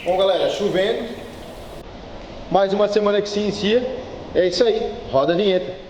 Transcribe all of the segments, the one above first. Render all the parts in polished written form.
Bom, galera, chovendo. Mais uma semana que se inicia. É isso aí. Roda a vinheta.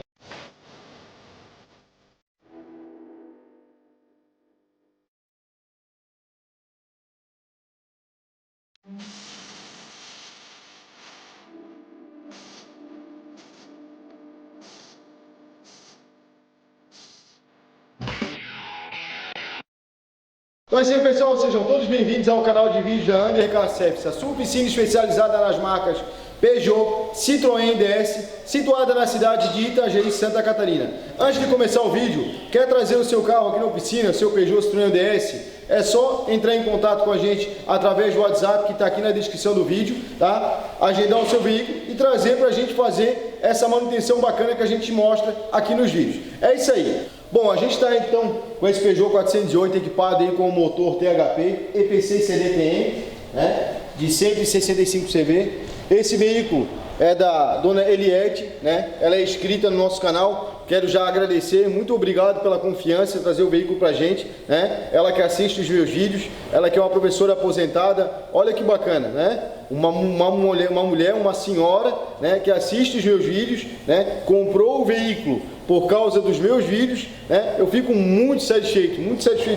Então é isso aí, pessoal, sejam todos bem-vindos ao canal de vídeos da Under Car Service, a sua oficina especializada nas marcas Peugeot, Citroën DS, situada na cidade de Itajaí, Santa Catarina. Antes de começar o vídeo, quer trazer o seu carro aqui na oficina, seu Peugeot, Citroën DS? É só entrar em contato com a gente através do WhatsApp que está aqui na descrição do vídeo, tá? Agendar o seu veículo e trazer para a gente fazer essa manutenção bacana que a gente mostra aqui nos vídeos. É isso aí. Bom, a gente está então com esse Peugeot 408 equipado aí com o motor THP EPC CDTM, né, de 165 CV. Esse veículo é da dona Eliette, né? Ela é inscrita no nosso canal. Quero já agradecer, muito obrigado pela confiança em trazer o veículo pra gente, né? Ela que assiste os meus vídeos, ela que é uma professora aposentada. Olha que bacana, né? Uma senhora, né, que assiste os meus vídeos, né? Comprou o veículo por causa dos meus vídeos, né? Eu fico muito satisfeito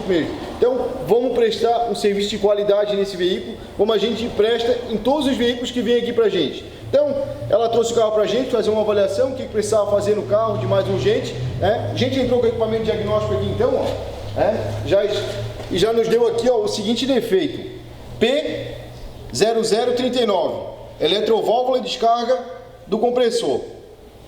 mesmo. Então, vamos prestar um serviço de qualidade nesse veículo, como a gente presta em todos os veículos que vêm aqui pra gente. Então, ela trouxe o carro pra gente, fazer uma avaliação, o que precisava fazer no carro de mais urgente, né? A gente entrou com o equipamento diagnóstico aqui então, ó, né? Já nos deu aqui, ó, o seguinte defeito: P0039, eletroválvula de descarga do compressor.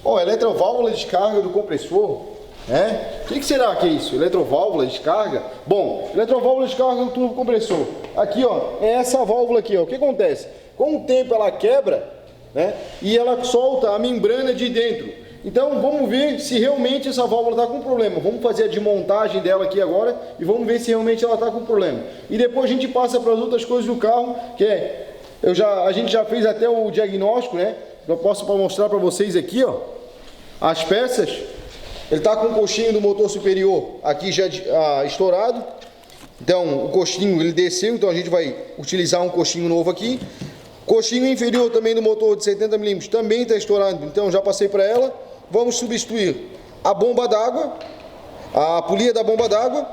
Ó, eletroválvula de descarga do compressor, né? O que será que é isso? Eletroválvula de descarga? Bom, eletroválvula de descarga do turbo compressor. Aqui, ó, é essa válvula aqui, ó. O que acontece? Com o tempo ela quebra, né? E ela solta a membrana de dentro. Então vamos ver se realmente essa válvula está com problema. Vamos fazer a desmontagem dela aqui agora e vamos ver se realmente ela está com problema. E depois a gente passa para as outras coisas do carro, que é a gente já fez até o diagnóstico, né? Eu posso mostrar para vocês aqui, ó, as peças. Ele está com o coxinho do motor superior aqui já estourado. Então o coxinho ele desceu, então a gente vai utilizar um coxinho novo aqui. Coxinho inferior também do motor de 70 mm também está estourado, então já passei para ela. Vamos substituir a bomba d'água, a polia da bomba d'água,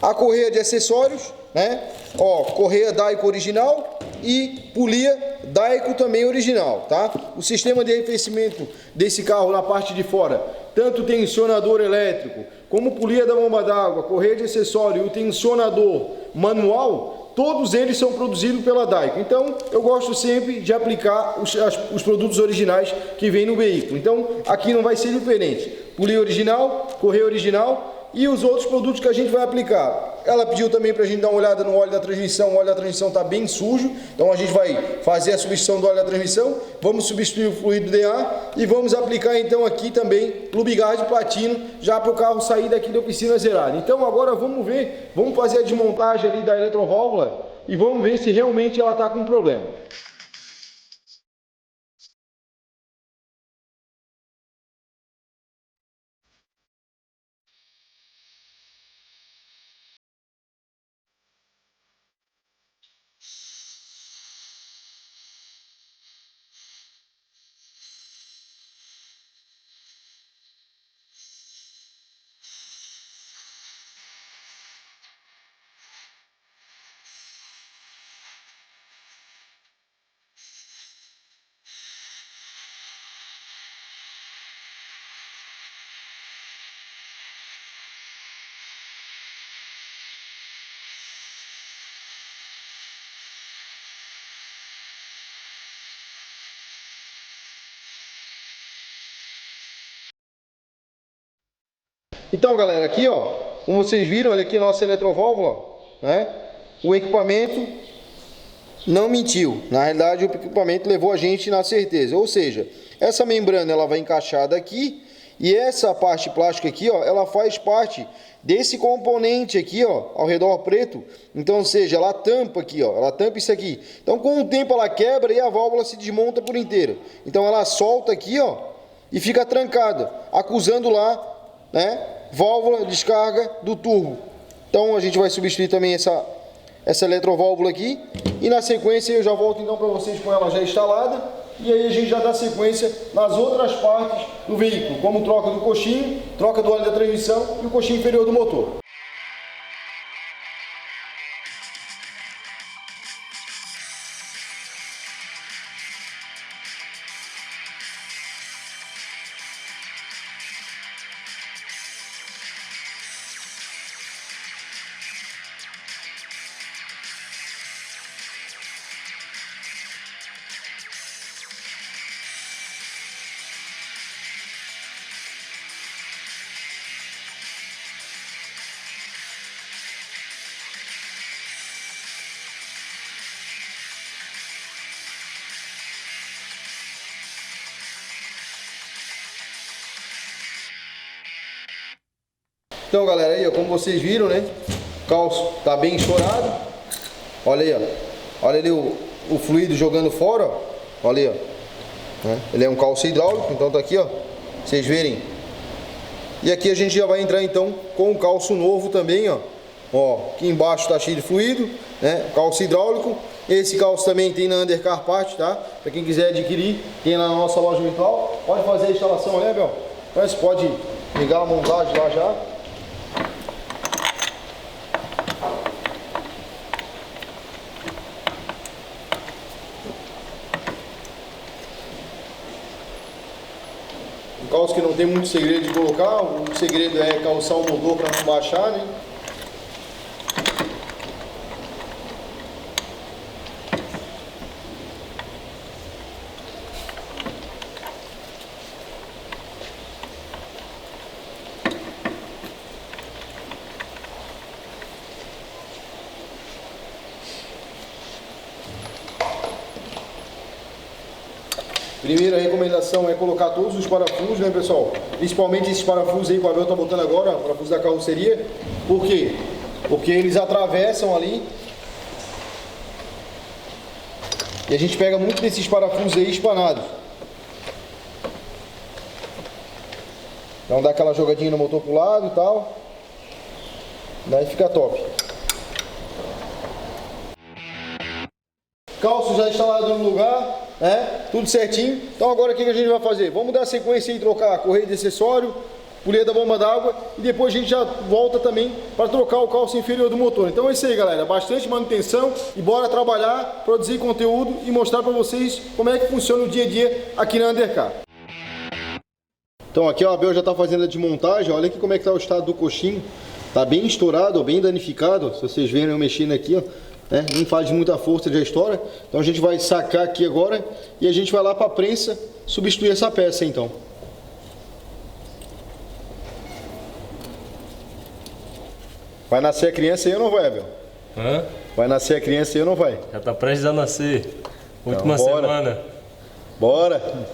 a correia de acessórios, né? Ó, correia Daico original e polia Daico também original, tá? O sistema de arrefecimento desse carro na parte de fora, tanto tensionador elétrico, como polia da bomba d'água, correia de acessório e o tensionador manual, todos eles são produzidos pela Daico. Então, eu gosto sempre de aplicar os produtos originais que vem no veículo. Então, aqui não vai ser diferente. Polia original, correia original e os outros produtos que a gente vai aplicar. Ela pediu também para a gente dar uma olhada no óleo da transmissão. O óleo da transmissão está bem sujo, então a gente vai fazer a substituição do óleo da transmissão. Vamos substituir o fluido DA e vamos aplicar então aqui também Lubigard Platino, já para o carro sair daqui da oficina zerado. Então agora vamos ver, vamos fazer a desmontagem ali da eletroválvula e vamos ver se realmente ela está com problema. Então, galera, aqui, ó, como vocês viram, olha aqui a nossa eletroválvula, né? O equipamento não mentiu. Na realidade, o equipamento levou a gente na certeza. Ou seja, essa membrana ela vai encaixar daqui e essa parte plástica aqui, ó, ela faz parte desse componente aqui, ó, ao redor preto. Então, ou seja, ela tampa aqui, ó, ela tampa isso aqui. Então, com o tempo ela quebra e a válvula se desmonta por inteira. Então, ela solta aqui, ó, e fica trancada, acusando lá, né, válvula de descarga do turbo. Então a gente vai substituir também essa eletroválvula aqui E na sequência eu já volto então para vocês com ela já instalada. E aí a gente já dá sequência nas outras partes do veículo, como troca do coxinho, troca do óleo da transmissão e o coxinho inferior do motor. Então galera, aí ó, como vocês viram, né, o calço tá bem estourado. Olha aí, ó, olha ali o fluido jogando fora, ó. Olha aí, ó, né? Ele é um calço hidráulico, então tá aqui, ó, vocês verem. E aqui a gente já vai entrar então com o calço novo também, ó. Ó, aqui embaixo tá cheio de fluido, né, calço hidráulico. Esse calço também tem na Undercar Part, tá? Para quem quiser adquirir, tem lá na nossa loja virtual. Pode fazer a instalação, né, Bel? Então você pode ligar a montagem lá já. Um calço que não tem muito segredo de colocar, o segredo é calçar o motor para não baixar, né? Primeira recomendação é colocar todos os parafusos, né, pessoal? Principalmente esses parafusos aí que o Abel tá botando agora, parafusos da carroceria. Por quê? Porque eles atravessam ali. E a gente pega muito desses parafusos aí espanados. Então dá aquela jogadinha no motor pro lado e tal. Daí fica top. Calço já instalado no lugar, né? Tudo certinho. Então agora o que a gente vai fazer? Vamos dar sequência e trocar a correia de acessório, polia da bomba d'água e depois a gente já volta também para trocar o calço inferior do motor. Então é isso aí, galera. Bastante manutenção e bora trabalhar, produzir conteúdo e mostrar para vocês como é que funciona o dia a dia aqui na Undercar. Então aqui ó, a Abel já está fazendo a desmontagem. Olha aqui como é que está o estado do coxinho. Tá bem estourado, bem danificado. Se vocês verem eu mexendo aqui, ó. Né? Não faz muita força, já estoura. Então a gente vai sacar aqui agora e a gente vai lá para a prensa substituir essa peça então. Vai nascer a criança aí ou não vai, Abel? Hã? Vai nascer a criança aí ou não vai? Já tá prestes a nascer. Última então, bora. semana. Bora!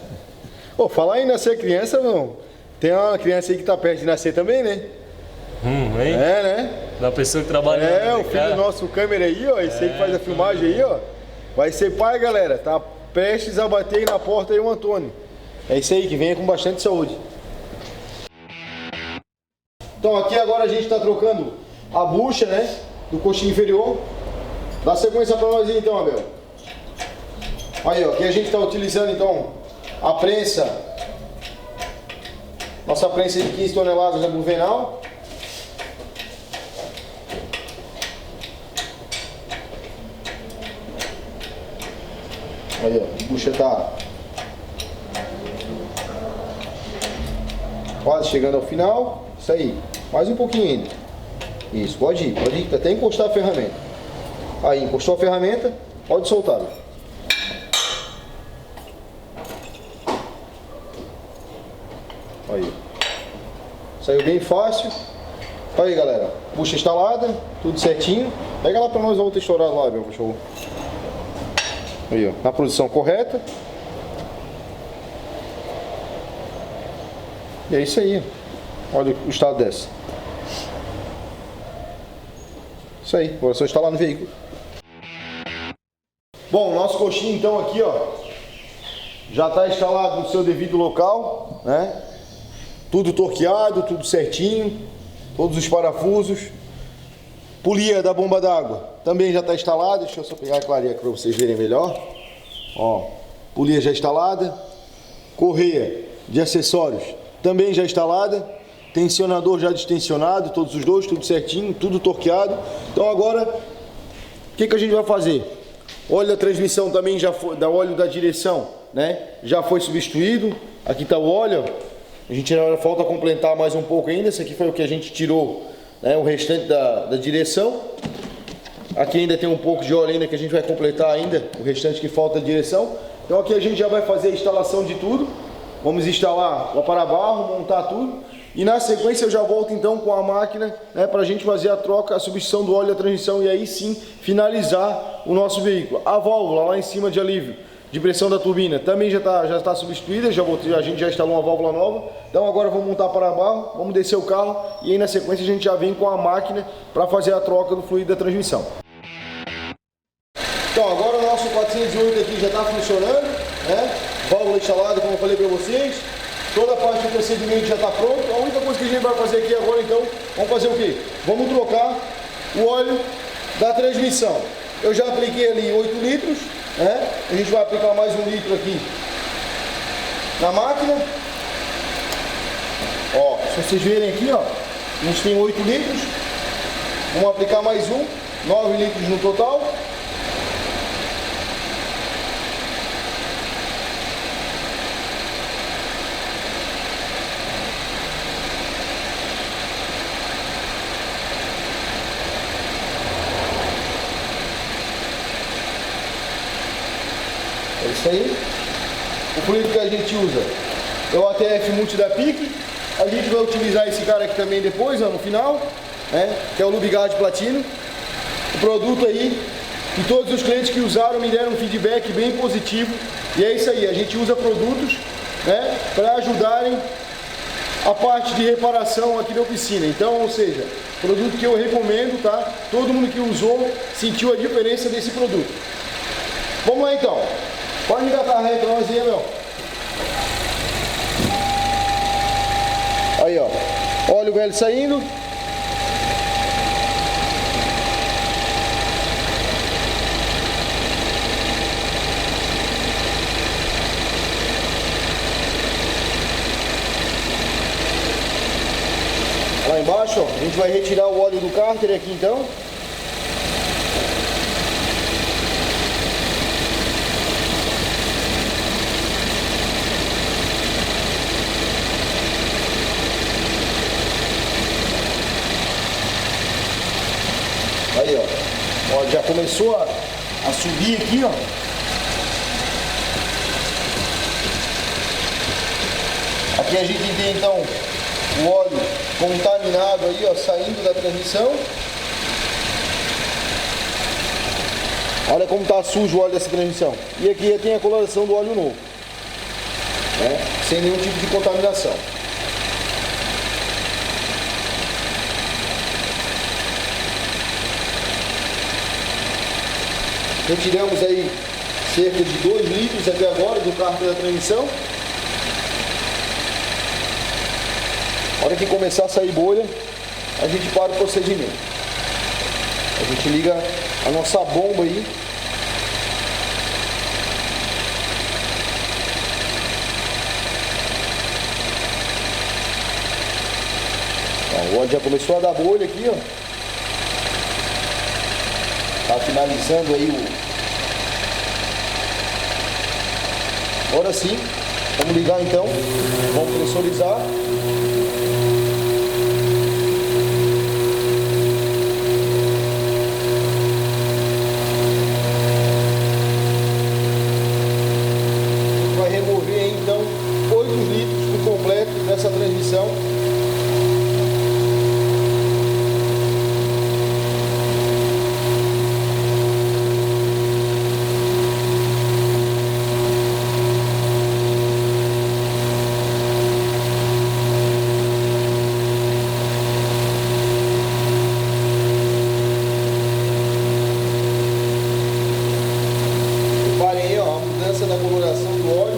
Ô, falar em nascer a criança, não. Tem uma criança aí que tá perto de nascer também, né? Hein? É, né? Da pessoa que trabalha É, o filho do nosso câmera aí, ó. Esse aí que faz a filmagem aí, ó. Vai ser pai, galera. Tá prestes a bater aí na porta aí o Antônio. É isso aí, que venha com bastante saúde. Então aqui agora a gente tá trocando a bucha, né? Do coxinho inferior. Dá sequência pra nós aí então, Abel. Aí, ó. Aqui a gente tá utilizando então a prensa. Nossa prensa de 15 toneladas da Bluvenal. Aí, ó, a bucha tá quase chegando ao final. Isso aí, mais um pouquinho ainda. Isso, pode ir, até encostar a ferramenta. Aí, encostou a ferramenta, pode soltar. Aí, saiu bem fácil. Aí, galera, bucha instalada, tudo certinho. Pega lá pra nós, vamos ter estourado lá, meu cachorro. Aí, ó, na posição correta. E é isso aí. Olha o estado dessa. Isso aí, agora é só instalar no veículo. Bom, nosso coxinho então aqui, ó, já está instalado no seu devido local, né? Tudo torqueado, tudo certinho, todos os parafusos. Polia da bomba d'água também já está instalada. Deixa eu só pegar a clareia para vocês verem melhor. Ó, polia já instalada. Correia de acessórios também já instalada. Tensionador já distensionado, todos os dois, tudo certinho, tudo torqueado. Então agora, o que a gente vai fazer? Óleo da transmissão também já foi, óleo da direção, né? Já foi substituído. Aqui está o óleo. A gente ainda falta completar mais um pouco ainda. Esse aqui foi o que a gente tirou, né? O restante da direção. Aqui ainda tem um pouco de óleo ainda que a gente vai completar ainda, o restante que falta da direção. Então aqui a gente já vai fazer a instalação de tudo. Vamos instalar o para-barro, montar tudo. E na sequência eu já volto então com a máquina, né, para a gente fazer a troca, a substituição do óleo da transmissão e aí sim finalizar o nosso veículo. A válvula lá em cima de alívio de pressão da turbina também já está substituída, a gente já instalou uma válvula nova. Então agora vamos montar para-barro, vamos descer o carro e aí na sequência a gente já vem com a máquina para fazer a troca do fluido da transmissão. Então agora o nosso 408 aqui já está funcionando, né? Válvula instalada, como eu falei para vocês. Toda a parte do procedimento já está pronto. A única coisa que a gente vai fazer aqui agora, então, vamos fazer o quê? Vamos trocar o óleo da transmissão. Eu já apliquei ali 8 litros, né? A gente vai aplicar mais 1 litro aqui na máquina. Ó, se vocês verem aqui, ó, a gente tem 8 litros. Vamos aplicar mais 9 litros no total. É isso aí. O fluido que a gente usa é o ATF Multi da PIC. A gente vai utilizar esse cara aqui também depois, ó, no final, né, que é o Lubigard Platino. O produto aí que todos os clientes que usaram me deram um feedback bem positivo. E é isso aí, a gente usa produtos, né, para ajudarem a parte de reparação aqui da oficina. Então, ou seja, produto que eu recomendo, tá? Todo mundo que usou sentiu a diferença desse produto. Vamos lá então. Pode engatar ré pra nós aí, meu. Aí, ó. Óleo velho saindo. Lá embaixo, ó, a gente vai retirar o óleo do cárter aqui então. Aí, ó, já começou a subir aqui, ó. Aqui a gente tem então o óleo contaminado aí, ó, saindo da transmissão. Olha como tá sujo o óleo dessa transmissão. E aqui já tem a coloração do óleo novo, né? Sem nenhum tipo de contaminação. Retiramos aí cerca de 2 litros até agora do cárter da transmissão. A hora que começar a sair bolha, a gente para o procedimento. A gente liga a nossa bomba aí. Ó, o óleo já começou a dar bolha aqui, ó. Tá finalizando aí o... Agora sim, vamos ligar então, vamos pressurizar. Vai remover aí, então 8 litros por completo dessa transmissão. Da coloração do óleo,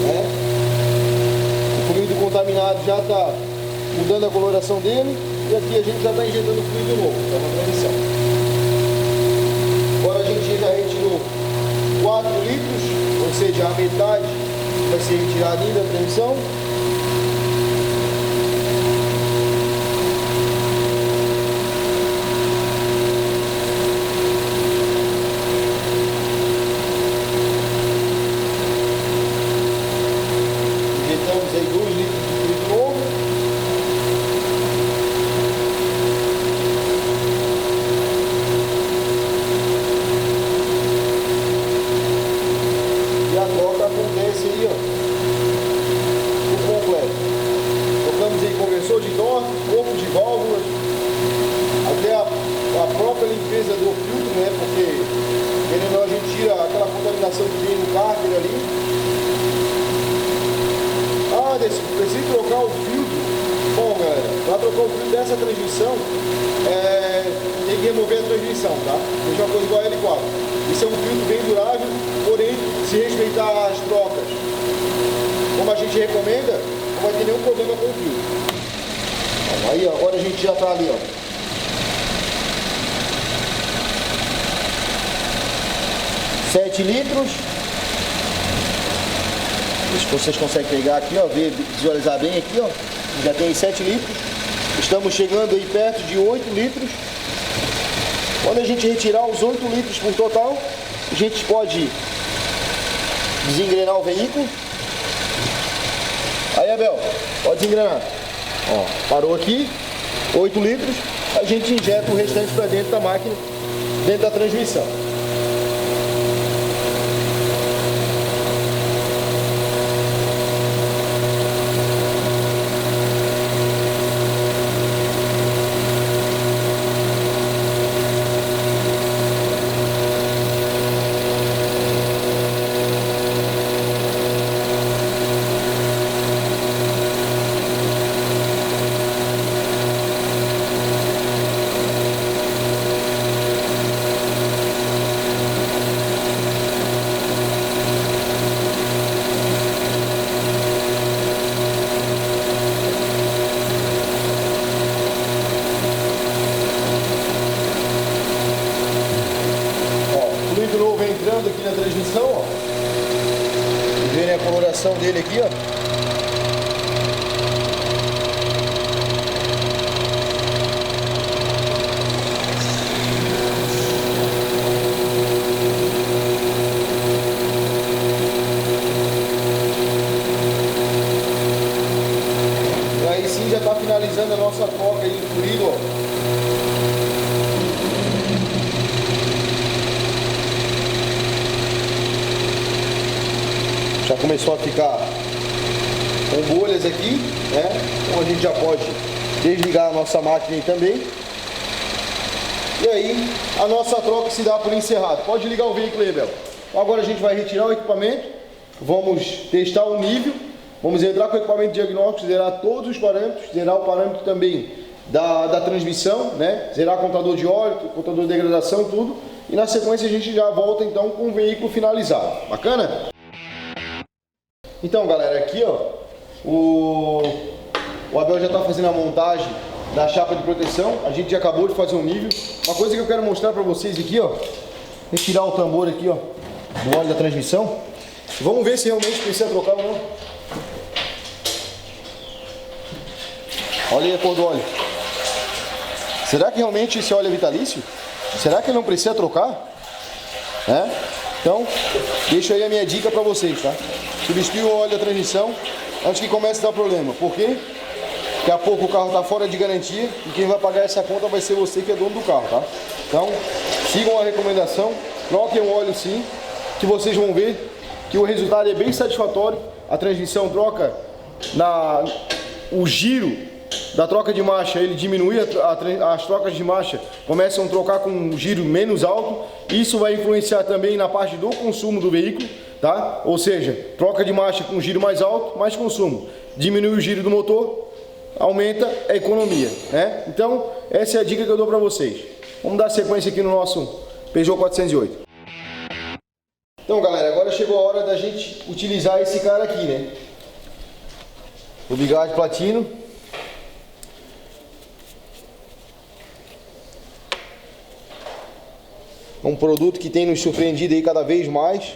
né? O fluido contaminado já está mudando a coloração dele. E aqui a gente já está injetando fluido novo, tá na transmissão. Agora a gente já retirou 4 litros, ou seja, a metade vai ser retirada ainda da transmissão. Injetamos aí 2 litros de fluido novo. E a troca acontece aí, ó, por completo. Trocamos aí conversor de torque, corpo de válvulas, até a própria limpeza do filtro, né? Porque querendo ou não, a gente tira aquela contaminação que vem no cárter ali. Ah, preciso trocar o filtro. Bom, galera, para trocar o filtro dessa transmissão, tem que remover a transmissão, tá? Deixa uma coisa igual a L4. Isso é um filtro bem durável, porém, se respeitar as trocas como a gente recomenda, não vai ter nenhum problema com o filtro. Aí, ó, agora a gente já está ali, ó. Sete litros. Se vocês conseguem pegar aqui, ó, visualizar bem aqui, ó. Já tem 7 litros. Estamos chegando aí perto de 8 litros. Quando a gente retirar os 8 litros por total, a gente pode desengrenar o veículo. Aí, Abel, pode desengrenar. Ó, parou aqui, 8 litros. A gente injeta o restante para dentro da máquina, dentro da transmissão. Novo entrando aqui na transmissão, ó. Verem a coloração dele aqui, ó. E aí sim já está finalizando a nossa troca aí do fluido, ó. Já começou a ficar com bolhas aqui, né? Então a gente já pode desligar a nossa máquina aí também. E aí a nossa troca se dá por encerrada. Pode ligar o veículo aí, Bel. Agora a gente vai retirar o equipamento, vamos testar o nível, vamos entrar com o equipamento diagnóstico, zerar todos os parâmetros, zerar o parâmetro também da transmissão, né? Zerar contador de óleo, contador de degradação, tudo. E na sequência a gente já volta então com o veículo finalizado. Bacana? Então, galera, aqui ó, o Abel já está fazendo a montagem da chapa de proteção. A gente já acabou de fazer um nível. Uma coisa que eu quero mostrar para vocês aqui, ó, retirar o tambor aqui, ó, do óleo da transmissão. Vamos ver se realmente precisa trocar ou não. Olha aí a cor do óleo. Será que realmente esse óleo é vitalício? Será que não precisa trocar? Então, deixa aí a minha dica para vocês, tá? Substituir o óleo da transmissão antes que comece a dar problema. Por quê? Daqui a pouco o carro está fora de garantia e quem vai pagar essa conta vai ser você que é dono do carro, tá? Então, sigam a recomendação, troquem o óleo sim, que vocês vão ver que o resultado é bem satisfatório. A transmissão troca o giro da troca de marcha, ele diminui as trocas de marcha, começam a trocar com um giro menos alto. Isso vai influenciar também na parte do consumo do veículo, tá? Ou seja, troca de marcha com giro mais alto, mais consumo. Diminui o giro do motor, aumenta a economia, né? Então, essa é a dica que eu dou para vocês. Vamos dar sequência aqui no nosso Peugeot 408. Então, galera, agora chegou a hora da gente utilizar esse cara aqui, né? O bigode platino. É um produto que tem nos surpreendido aí cada vez mais,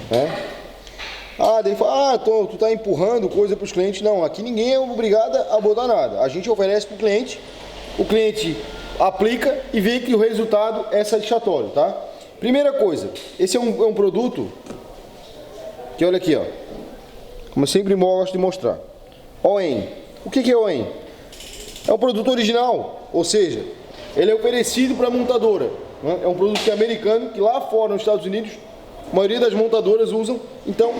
né? Ah, daí fala, tu tá empurrando coisa para os clientes. Não, aqui ninguém é obrigado a botar nada. A gente oferece para o cliente aplica e vê que o resultado é satisfatório, tá? Primeira coisa, esse é um produto que, olha aqui, ó, como eu sempre gosto de mostrar. OEM. O que é OEM? É um produto original, ou seja, ele é oferecido para a montadora, né? É um produto que é americano, que lá fora nos Estados Unidos a maioria das montadoras usam. Então,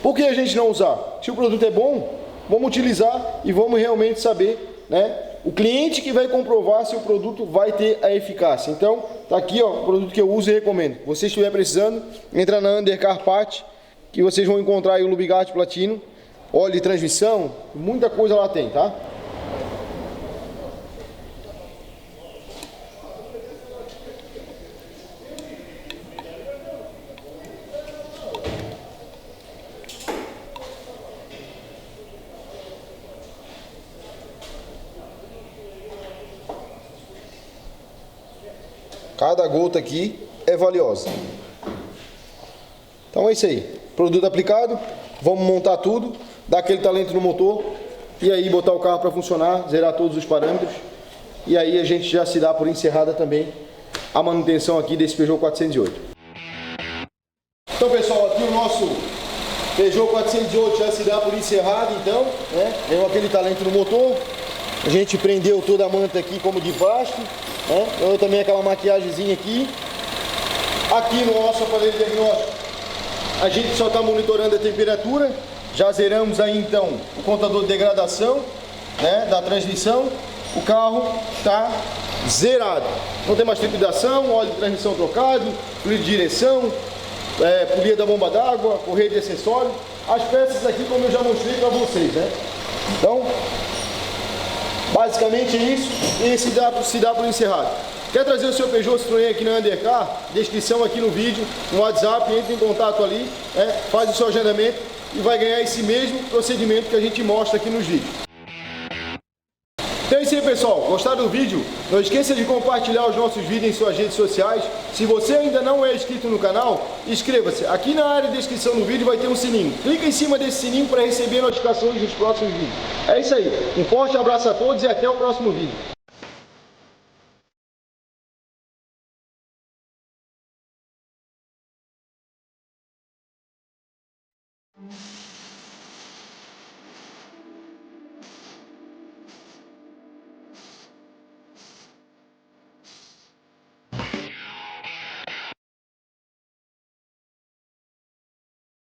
por que a gente não usar? Se o produto é bom, vamos utilizar e vamos realmente saber, né? O cliente que vai comprovar se o produto vai ter a eficácia. Então, tá aqui, ó, o produto que eu uso e recomendo. Se você estiver precisando, entra na Undercar Part, que vocês vão encontrar aí o lubricante platino, óleo de transmissão, muita coisa lá tem, tá? Cada gota aqui é valiosa. Então é isso aí. Produto aplicado, vamos montar tudo, dar aquele talento no motor e aí botar o carro para funcionar, zerar todos os parâmetros. E aí a gente já se dá por encerrada também a manutenção aqui desse Peugeot 408. Então pessoal, aqui o nosso Peugeot 408 já se dá por encerrado, então, né? Deu aquele talento no motor. A gente prendeu toda a manta aqui como de plástico, né? Eu também aquela maquiagemzinha aqui. Aqui no nosso aparelho diagnóstico, a gente só está monitorando a temperatura. Já zeramos aí então o contador de degradação, né, da transmissão. O carro está zerado. Não tem mais trepidação, óleo de transmissão trocado, fluido de direção, polia da bomba d'água, correia de acessório. As peças aqui, como eu já mostrei para vocês, né? Então, basicamente é isso, e se dá por encerrado. Quer trazer o seu Peugeot Citroën aqui na Undercar? Descrição aqui no vídeo, no WhatsApp, entre em contato ali, faz o seu agendamento e vai ganhar esse mesmo procedimento que a gente mostra aqui nos vídeos. Então é isso aí, pessoal. Gostaram do vídeo? Não esqueça de compartilhar os nossos vídeos em suas redes sociais. Se você ainda não é inscrito no canal, inscreva-se. Aqui na área de descrição do vídeo vai ter um sininho. Clica em cima desse sininho para receber notificações dos próximos vídeos. É isso aí. Um forte abraço a todos e até o próximo vídeo.